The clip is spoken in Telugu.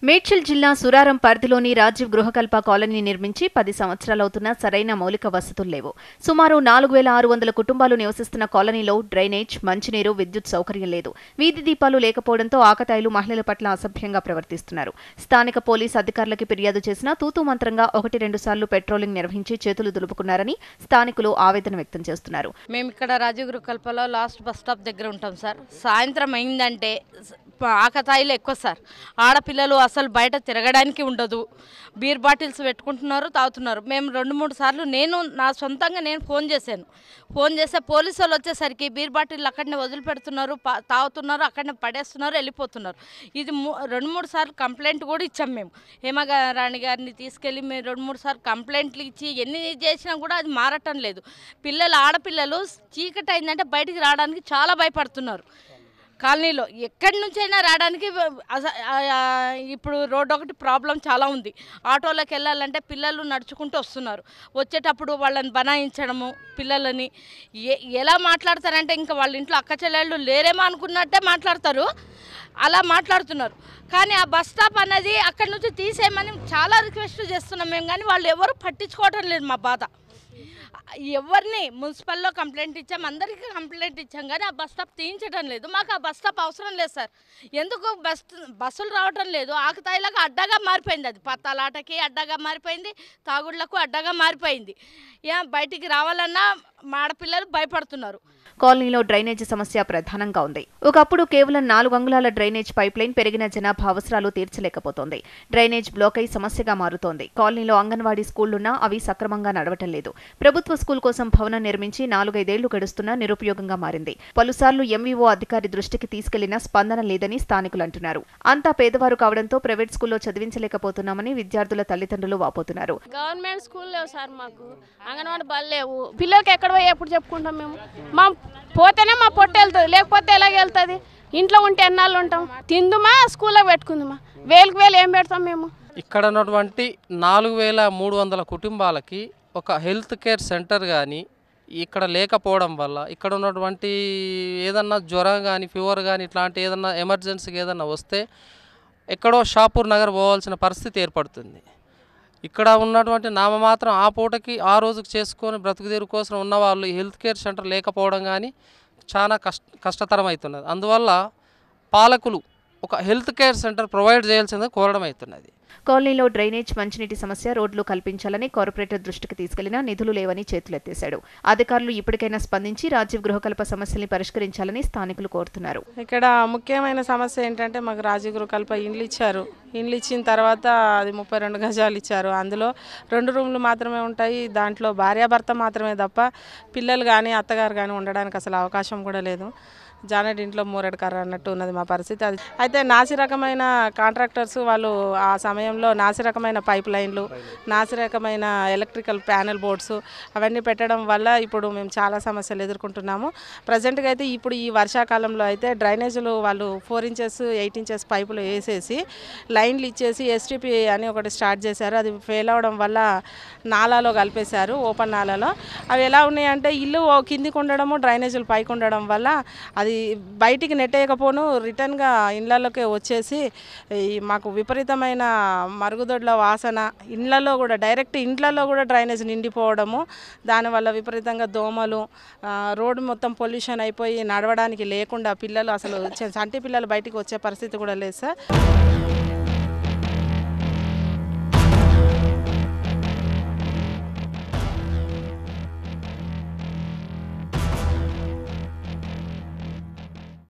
మేడ్చల్ జిల్లా సురారం పరిధిలోని రాజీవ్ గృహకల్ప కాలనీ నిర్మించి 10 సంవత్సరాలవుతున్నా సరైన మౌలిక వసతులు లేవు. సుమారు 4600 కుటుంబాలు నివసిస్తున్న కాలనీలో డ్రైనేజ్, మంచినీరు, విద్యుత్ సౌకర్యం లేదు. వీధి దీపాలు లేకపోవడంతో ఆకతాయిలు మహిళల పట్ల అసభ్యంగా ప్రవర్తిస్తున్నారు. స్థానిక పోలీసు అధికారులకి ఫిర్యాదు చేసినా తూతూ మంత్రంగా 1-2 సార్లు పెట్రోలింగ్ నిర్వహించి చేతులు దులుపుకున్నారని స్థానికులు ఆవేదన వ్యక్తం చేస్తున్నారు. మేము ఇక్కడ రాజీవ్ గృహకల్పలో లాస్ట్ బస్ స్టాప్ దగ్గర ఉంటాం సార్. సాయంత్రం అయిందంటే ఆకతాయిలు ఎక్కువ సార్. ఆడపిల్లలు అసలు బయట తిరగడానికి ఉండదు. బీర్ బాటిల్స్ పెట్టుకుంటున్నారు, తాగుతున్నారు. మేము 2-3 సార్లు నా సొంతంగా ఫోన్ చేశాను. ఫోన్ చేస్తే పోలీసు వాళ్ళు వచ్చేసరికి బీర్ బాటిల్ అక్కడనే వదిలిపెడుతున్నారు, తాగుతున్నారు, అక్కడనే పడేస్తున్నారు, వెళ్ళిపోతున్నారు. ఇది 2-3 సార్లు కంప్లైంట్ కూడా ఇచ్చాం. మేము హేమరాణి గారిని తీసుకెళ్ళి మేము 2-3 సార్లు కంప్లైంట్లు ఇచ్చి ఎన్ని చేసినా కూడా అది మారటం లేదు. ఆడపిల్లలు చీకటి అయిందంటే బయటికి రావడానికి చాలా భయపడుతున్నారు. కాలనీలో ఎక్కడి నుంచైనా రావడానికి ఇప్పుడు రోడ్ ఒకటి ప్రాబ్లం చాలా ఉంది. ఆటోలోకి వెళ్ళాలంటే పిల్లలు నడుచుకుంటూ వస్తున్నారు. వచ్చేటప్పుడు వాళ్ళని బనాయించడము, పిల్లలని ఎలా మాట్లాడతారంటే ఇంకా వాళ్ళ ఇంట్లో అక్క చెల్లెళ్ళు లేరేమో అనుకున్నట్టే మాట్లాడతారు. అలా మాట్లాడుతున్నారు. కానీ ఆ బస్ స్టాప్ అన్నది అక్కడి నుంచి తీసేయమని చాలా రిక్వెస్ట్ చేస్తున్నాం మేము, కానీ వాళ్ళు ఎవరు పట్టించుకోవటం లేదు. మా బాధ ఎవరిని మున్సిపల్లో కంప్లైంట్ ఇచ్చాం, అందరికీ కంప్లైంట్ ఇచ్చాం, కానీ ఆ బస్ స్టాప్ తీయించడం లేదు. మాకు ఆ బస్ స్టాప్ అవసరం లేదు సార్. ఎందుకు బస్సులు రావటం లేదు? ఆకతాయిలకు అడ్డగా మారిపోయింది. అది పత్తాలాటకి అడ్డగా మారిపోయింది, తాగుళ్లకు అడ్డగా మారిపోయింది. బయటికి రావాలన్నా ఆడపిల్లలు భయపడుతున్నారు. కాలనీలో డ్రైనేజీ సమస్య ప్రధానంగా ఉంది. ఒకప్పుడు కేవలం 4 అంగుళాల డ్రైనేజ్ పైప్లైన్ పెరిగిన జనాభా అవసరాలు తీర్చలేకపోతోంది. డ్రైనేజ్ బ్లాక్ అయి సమస్యగా మారుతోంది. కాలనీలో అంగన్వాడీ స్కూళ్లున్నా అవి సక్రమంగా నడవటం లేదు. ప్రభుత్వ స్కూల్ కోసం భవనం నిర్మించి 4-5 ఏళ్లు గడుస్తున్నా నిరుపయోగంగా మారింది. పలుసార్లు ఎంవీఓ అధికారి దృష్టికి తీసుకెళ్లినా స్పందన లేదని స్థానికులు అంటున్నారు. అంతా పేదవారు కావడంతో ప్రైవేట్ స్కూల్లో చదివించలేకపోతున్నామని విద్యార్థుల తల్లిదండ్రులు వాపోతున్నారు. గవర్నమెంట్ స్కూల్ లేవు సార్, మాకు అంగన్వాడీ బళ్ళు లేవు. పిల్లలకి ఎక్కడ పోయి ఎప్పుడు చెప్పుకుంటాం మేము? పోతేనే మా పొట్ట వెళ్తుంది, లేకపోతే ఎలాగ వెళ్తుంది? ఇంట్లో ఉంటే ఎన్నాళ్ళు ఉంటాం? తిందుమా, స్కూల్లో పెట్టుకుందామా? వేలకు ఏం పెడతాం మేము? ఇక్కడ ఉన్నటువంటి 4300 కుటుంబాలకి ఒక హెల్త్ కేర్ సెంటర్ కానీ ఇక్కడ లేకపోవడం వల్ల ఇక్కడ ఉన్నటువంటి ఏదన్నా జ్వరం కానీ, ఫీవర్ కానీ, ఇట్లాంటి ఏదన్నా ఎమర్జెన్సీకి ఏదన్నా వస్తే ఎక్కడో షాపూర్ నగర్ పోవాల్సిన పరిస్థితి ఏర్పడుతుంది. ఇక్కడ ఉన్నటువంటి నామమాత్రం ఆ పూటకి ఆ రోజుకి చేసుకొని బ్రతుకుదేరు కోసం ఉన్నవాళ్ళు ఈ హెల్త్ కేర్ సెంటర్ లేకపోవడం కానీ చాలా కష్టతరం అవుతున్నది. అందువల్ల పాలకులు ఒక హెల్త్ కేర్ సెంటర్ ప్రొవైడ్ చేయాల్సిందిగా కోరడం అవుతున్నది. కాలనీలో డ్రైనేజ్, మంచినీటి సమస్య, రోడ్లు కల్పించాలని కార్పొరేటర్ దృష్టికి తీసుకెళ్లినా నిధులు లేవని చేతులెత్తేశాడు. అధికారులు ఇప్పటికైనా స్పందించి రాజీవ్ గృహకల్ప సమస్యల్ని పరిష్కరించాలని స్థానికులు కోరుతున్నారు. ఇక్కడ ముఖ్యమైన సమస్య ఏంటంటే మాకు రాజీవ్ గృహకల్ప ఇండ్లు ఇచ్చారు. ఇండ్లు ఇచ్చిన తర్వాత అది 32 గజాలు ఇచ్చారు. అందులో 2 రూమ్లు మాత్రమే ఉంటాయి. దాంట్లో భార్యాభర్త మాత్రమే తప్ప పిల్లలు కానీ అత్తగారు కానీ ఉండడానికి అసలు అవకాశం కూడా లేదు. జానెట్ ఇంట్లో మూరెడు కర్ర అన్నట్టు ఉన్నది మా పరిస్థితి. అది అయితే నాసి రకమైన కాంట్రాక్టర్స్ వాళ్ళు ఆ సమయంలో నాసి రకమైన పైప్ లైన్లు, నాసి రకమైన ఎలక్ట్రికల్ ప్యానెల్ బోర్డ్స్ అవన్నీ పెట్టడం వల్ల ఇప్పుడు మేము చాలా సమస్యలు ఎదుర్కొంటున్నాము. ప్రజెంట్గా అయితే ఇప్పుడు ఈ వర్షాకాలంలో అయితే డ్రైనేజీలు వాళ్ళు 4 ఇంచెస్ 8 ఇంచెస్ పైపులు వేసేసి లైన్లు ఇచ్చేసి ఎస్టీపీ అని ఒకటి స్టార్ట్ చేశారు. అది ఫెయిల్ అవడం వల్ల నాలాలో కలిపేశారు, ఓపెన్ నాలాలో. అవి ఎలా ఉన్నాయంటే ఇల్లు కిందికి ఉండడము, డ్రైనేజీలు పైకి ఉండడం వల్ల అది బయటికి నెట్టేయకపోను రిటర్న్గా ఇళ్లలోకి వచ్చేసి మాకు విపరీతమైన మరుగుదొడ్ల వాసన, ఇండ్లలో కూడా డైరెక్ట్ ఇండ్లలో కూడా డ్రైనేజ్ నిండిపోవడము, దానివల్ల విపరీతంగా దోమలు, రోడ్డు మొత్తం పొల్యూషన్ అయిపోయి నడవడానికి లేకుండా పిల్లలు అసలు చంటి పిల్లలు బయటికి వచ్చే పరిస్థితి కూడా లేదు సార్.